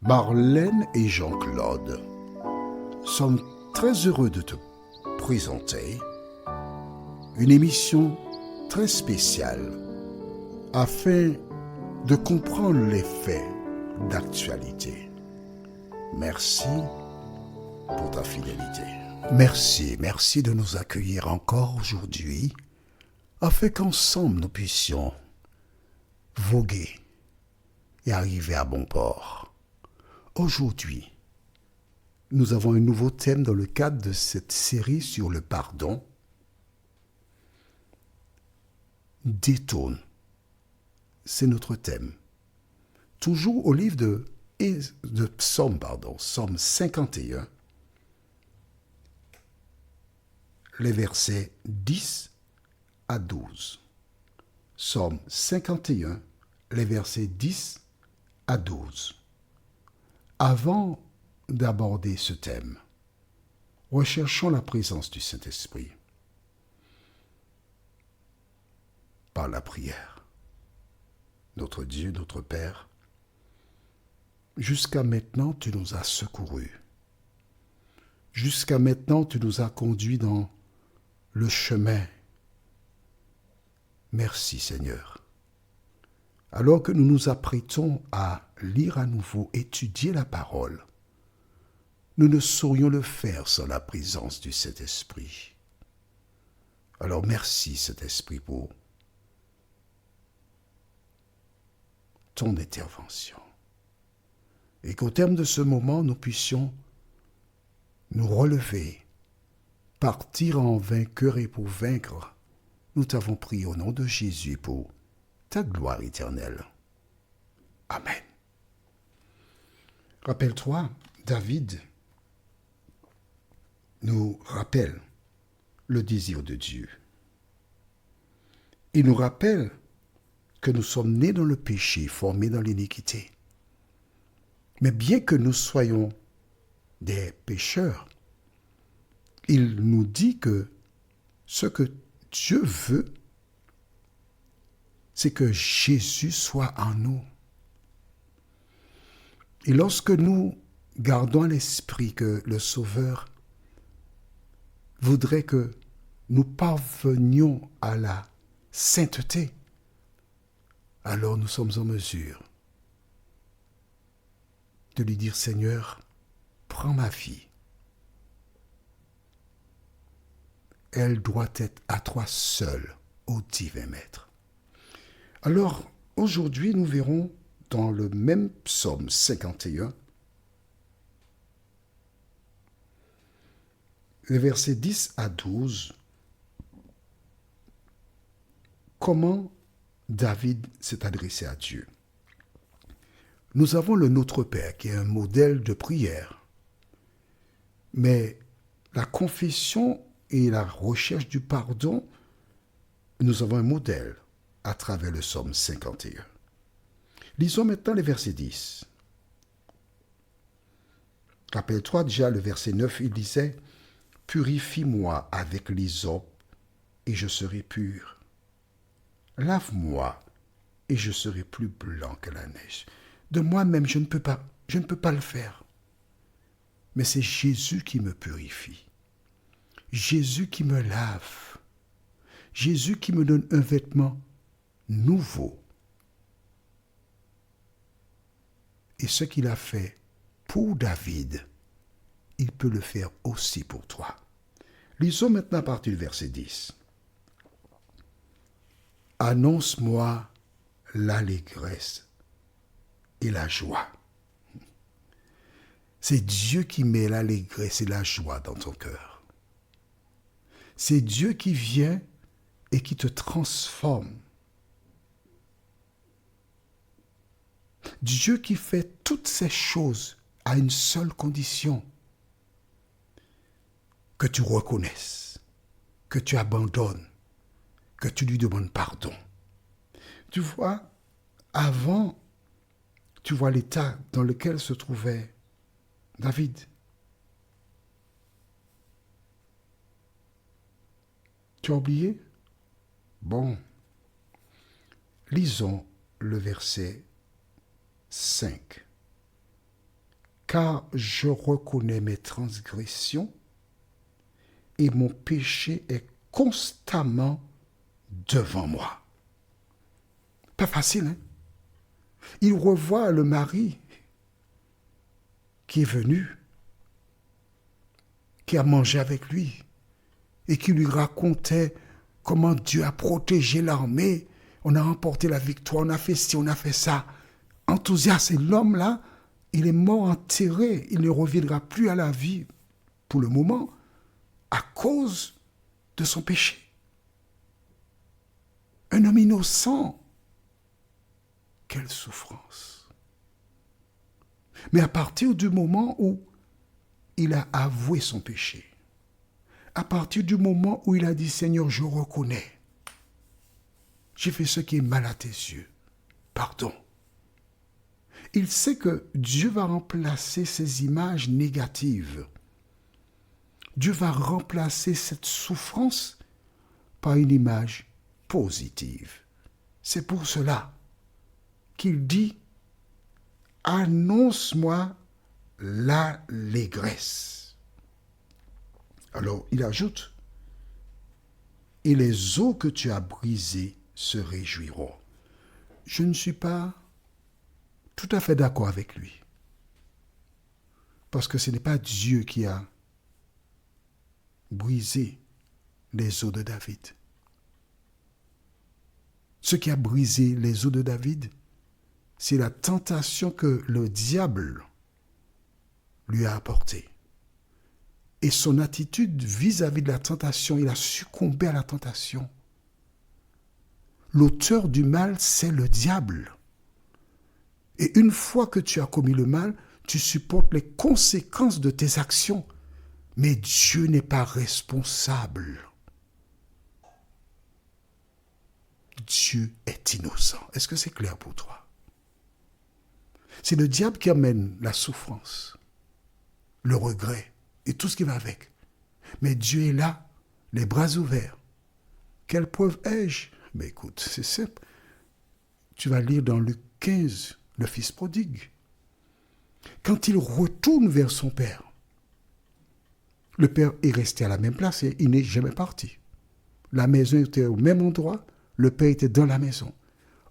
Marlène et Jean-Claude sommes très heureux de te présenter une émission très spéciale afin de comprendre les faits d'actualité. Merci pour ta fidélité. Merci de nous accueillir encore aujourd'hui afin qu'ensemble nous puissions voguer et arriver à bon port. Aujourd'hui, nous avons un nouveau thème dans le cadre de cette série sur le pardon. Détourne, c'est notre thème. Toujours au livre de Psaume 51, les versets 10 à 12. Psaume 51, les versets 10 à 12. Avant d'aborder ce thème, recherchons la présence du Saint-Esprit par la prière. Notre Dieu, notre Père, jusqu'à maintenant, tu nous as secourus. Jusqu'à maintenant, tu nous as conduits dans le chemin. Merci Seigneur. Alors que nous nous apprêtons à lire à nouveau, étudier la parole, nous ne saurions le faire sans la présence du Saint-Esprit. Alors merci Saint-Esprit pour ton intervention. Et qu'au terme de ce moment, nous puissions nous relever, partir en vainqueur et pour vaincre. Nous t'avons prié au nom de Jésus pour ta gloire éternelle. Amen. Rappelle-toi, David nous rappelle le désir de Dieu. Il nous rappelle que nous sommes nés dans le péché, formés dans l'iniquité. Mais bien que nous soyons des pécheurs, il nous dit que ce que Dieu veut, c'est que Jésus soit en nous. Et lorsque nous gardons à l'esprit que le Sauveur voudrait que nous parvenions à la sainteté, alors nous sommes en mesure de lui dire, Seigneur, prends ma vie. Elle doit être à toi seul, ô divin Maître. Alors, aujourd'hui, nous verrons dans le même psaume 51, les versets 10 à 12, comment David s'est adressé à Dieu. Nous avons le Notre Père qui est un modèle de prière, mais la confession et la recherche du pardon, nous avons un modèle à travers le psaume 51. Lisons maintenant les versets 10. Rappelle-toi déjà le verset 9, il disait « Purifie-moi avec l'hysope et je serai pur. Lave-moi et je serai plus blanc que la neige. » De moi-même, je ne peux pas le faire. Mais c'est Jésus qui me purifie. Jésus qui me lave. Jésus qui me donne un vêtement nouveau. Et ce qu'il a fait pour David, il peut le faire aussi pour toi. Lisons maintenant à partir du verset 10. Annonce-moi l'allégresse et la joie. C'est Dieu qui met l'allégresse et la joie dans ton cœur. C'est Dieu qui vient et qui te transforme. Dieu qui fait toutes ces choses à une seule condition. Que tu reconnaisses, que tu abandonnes, que tu lui demandes pardon. Tu vois, avant, tu vois l'état dans lequel se trouvait David. Tu as oublié? Bon, lisons le verset 5. car je reconnais mes transgressions et mon péché est constamment devant moi. Pas facile, hein? Il revoit le mari qui est venu, qui a mangé avec lui et qui lui racontait comment Dieu a protégé l'armée, on a remporté la victoire, on a fait ci, on a fait ça. Enthousiaste, et l'homme là, il est mort enterré, il ne reviendra plus à la vie pour le moment à cause de son péché. Un homme innocent, quelle souffrance. Mais à partir du moment où il a avoué son péché, à partir du moment où il a dit « Seigneur, je reconnais, j'ai fait ce qui est mal à tes yeux, pardon », il sait que Dieu va remplacer ces images négatives. Dieu va remplacer cette souffrance par une image positive. C'est pour cela qu'il dit « Annonce-moi l'allégresse ». Alors, il ajoute « Et les eaux que tu as brisées se réjouiront ». Je ne suis pas tout à fait d'accord avec lui. Parce que ce n'est pas Dieu qui a brisé les os de David. Ce qui a brisé les os de David, c'est la tentation que le diable lui a apportée. Et son attitude vis-à-vis de la tentation, il a succombé à la tentation. L'auteur du mal, c'est le diable. Et une fois que tu as commis le mal, tu supportes les conséquences de tes actions. Mais Dieu n'est pas responsable. Dieu est innocent. Est-ce que c'est clair pour toi? C'est le diable qui amène la souffrance, le regret et tout ce qui va avec. Mais Dieu est là, les bras ouverts. Quelle preuve ai-je? Mais écoute, c'est simple. Tu vas lire dans Luc 15, le fils prodigue. Quand il retourne vers son père, le père est resté à la même place et il n'est jamais parti. La maison était au même endroit, le père était dans la maison.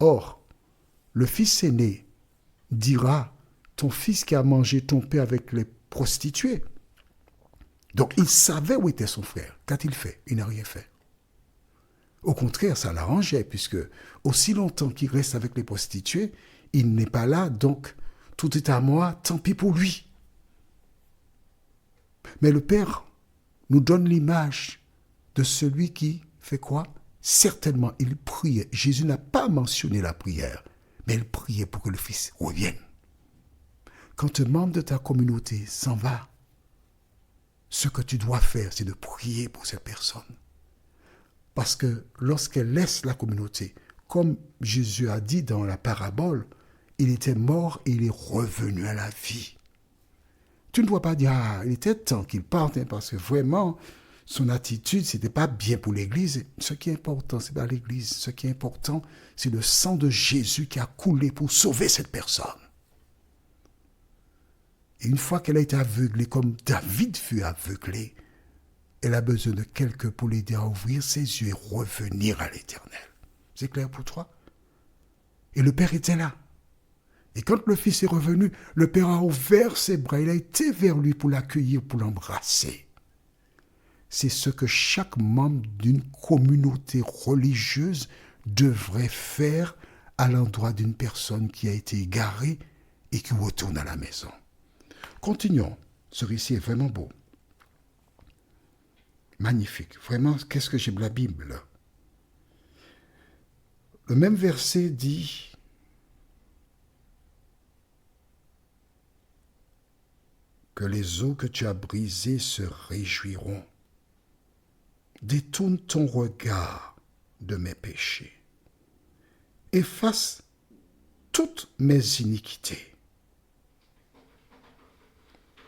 Or, le fils aîné dira, ton fils qui a mangé ton père avec les prostituées. Donc, il savait où était son frère. Qu'a-t-il fait? Il n'a rien fait. Au contraire, ça l'arrangeait, puisque aussi longtemps qu'il reste avec les prostituées, il n'est pas là, donc tout est à moi, tant pis pour lui. Mais le Père nous donne l'image de celui qui fait quoi? Certainement, il priait. Jésus n'a pas mentionné la prière, mais il priait pour que le Fils revienne. Quand un membre de ta communauté s'en va, ce que tu dois faire, c'est de prier pour cette personne. Parce que lorsqu'elle laisse la communauté, comme Jésus a dit dans la parabole, il était mort et il est revenu à la vie. Tu ne dois pas dire, il était temps qu'il parte, hein, parce que vraiment, son attitude, ce n'était pas bien pour l'Église. Ce qui est important, ce n'est pas l'Église. Ce qui est important, c'est le sang de Jésus qui a coulé pour sauver cette personne. Et une fois qu'elle a été aveuglée, comme David fut aveuglé, elle a besoin de quelqu'un pour l'aider à ouvrir ses yeux et revenir à l'Éternel. C'est clair pour toi? Et le Père était là. Et quand le Fils est revenu, le Père a ouvert ses bras. Il a été vers lui pour l'accueillir, pour l'embrasser. C'est ce que chaque membre d'une communauté religieuse devrait faire à l'endroit d'une personne qui a été égarée et qui retourne à la maison. Continuons. Ce récit est vraiment beau. Magnifique. Vraiment, qu'est-ce que j'aime la Bible. Le même verset dit que les eaux que tu as brisées se réjouiront. Détourne ton regard de mes péchés. Efface toutes mes iniquités.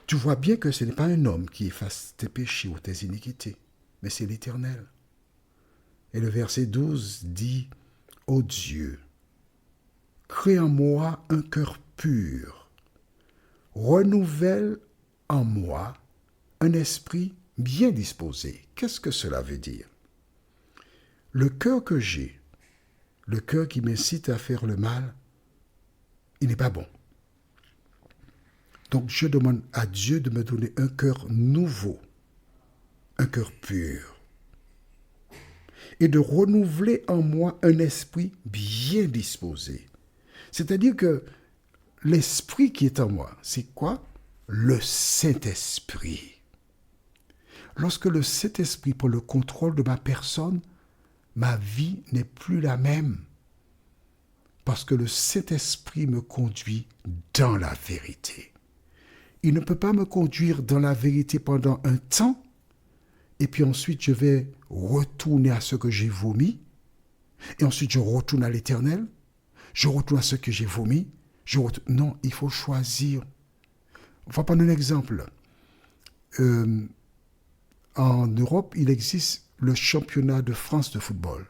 Tu vois bien que ce n'est pas un homme qui efface tes péchés ou tes iniquités, mais c'est l'Éternel. Et le verset 12 dit, « Ô Dieu, crée en moi un cœur pur, renouvelle en moi un esprit bien disposé. Qu'est-ce que cela veut dire? Le cœur que j'ai, le cœur qui m'incite à faire le mal, il n'est pas bon. Donc je demande à Dieu de me donner un cœur nouveau, un cœur pur, et de renouveler en moi un esprit bien disposé. C'est-à-dire que l'esprit qui est en moi, c'est quoi? Le Saint-Esprit. Lorsque le Saint-Esprit prend le contrôle de ma personne, ma vie n'est plus la même. Parce que le Saint-Esprit me conduit dans la vérité. Il ne peut pas me conduire dans la vérité pendant un temps, et puis ensuite je vais retourner à ce que j'ai vomi, et ensuite je retourne à l'Éternel, je retourne à ce que j'ai vomi, non, il faut choisir. On va prendre un exemple. En Europe, il existe le championnat de France de football.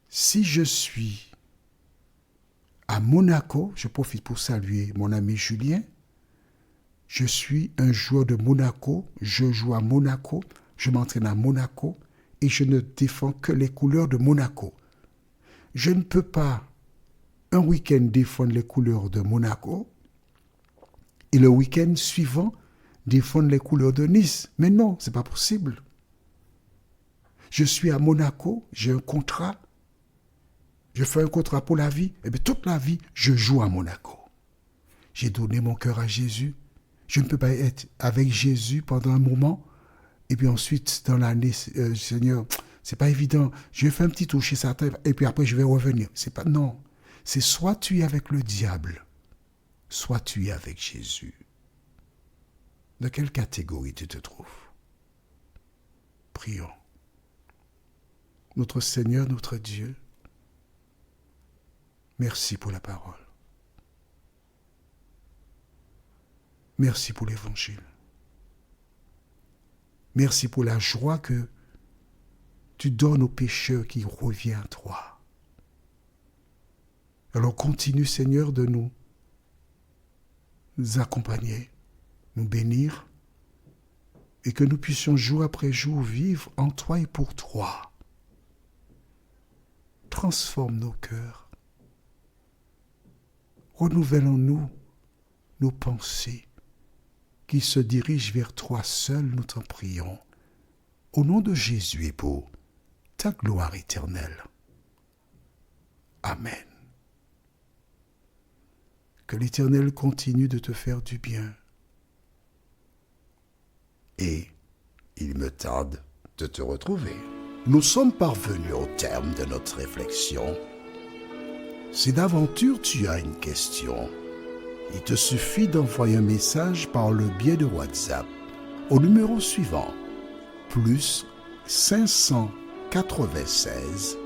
Si je suis à Monaco, je profite pour saluer mon ami Julien, je suis un joueur de Monaco, je joue à Monaco, je m'entraîne à Monaco et je ne défends que les couleurs de Monaco. Je ne peux pas un week-end défendre les couleurs de Monaco et le week-end suivant défendre les couleurs de Nice. Mais non, ce n'est pas possible. Je suis à Monaco, j'ai un contrat, je fais un contrat pour la vie, et bien toute la vie, je joue à Monaco. J'ai donné mon cœur à Jésus. Je ne peux pas être avec Jésus pendant un moment, et puis ensuite, dans l'année, Seigneur, c'est pas évident. Je vais faire un petit tour chez Satan, et puis après, je vais revenir. C'est pas, non. C'est soit tu es avec le diable, soit tu es avec Jésus. De quelle catégorie tu te trouves? Prions. Notre Seigneur, notre Dieu, merci pour la parole. Merci pour l'Évangile. Merci pour la joie que tu donnes aux pécheurs qui reviennent à toi. Alors continue, Seigneur, de nous accompagner, nous bénir, et que nous puissions jour après jour vivre en toi et pour toi. Transforme nos cœurs. Renouvelle en nous nos pensées qui se dirigent vers toi seul, nous t'en prions. Au nom de Jésus et pour ta gloire éternelle. Amen. Que l'Éternel continue de te faire du bien. Et il me tarde de te retrouver. Nous sommes parvenus au terme de notre réflexion. Si d'aventure tu as une question, il te suffit d'envoyer un message par le biais de WhatsApp au numéro suivant, plus 596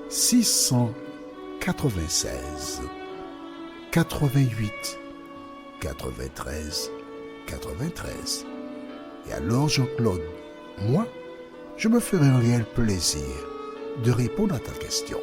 696 88 93 93. Et alors Jean-Claude, moi, je me ferai un réel plaisir de répondre à ta question.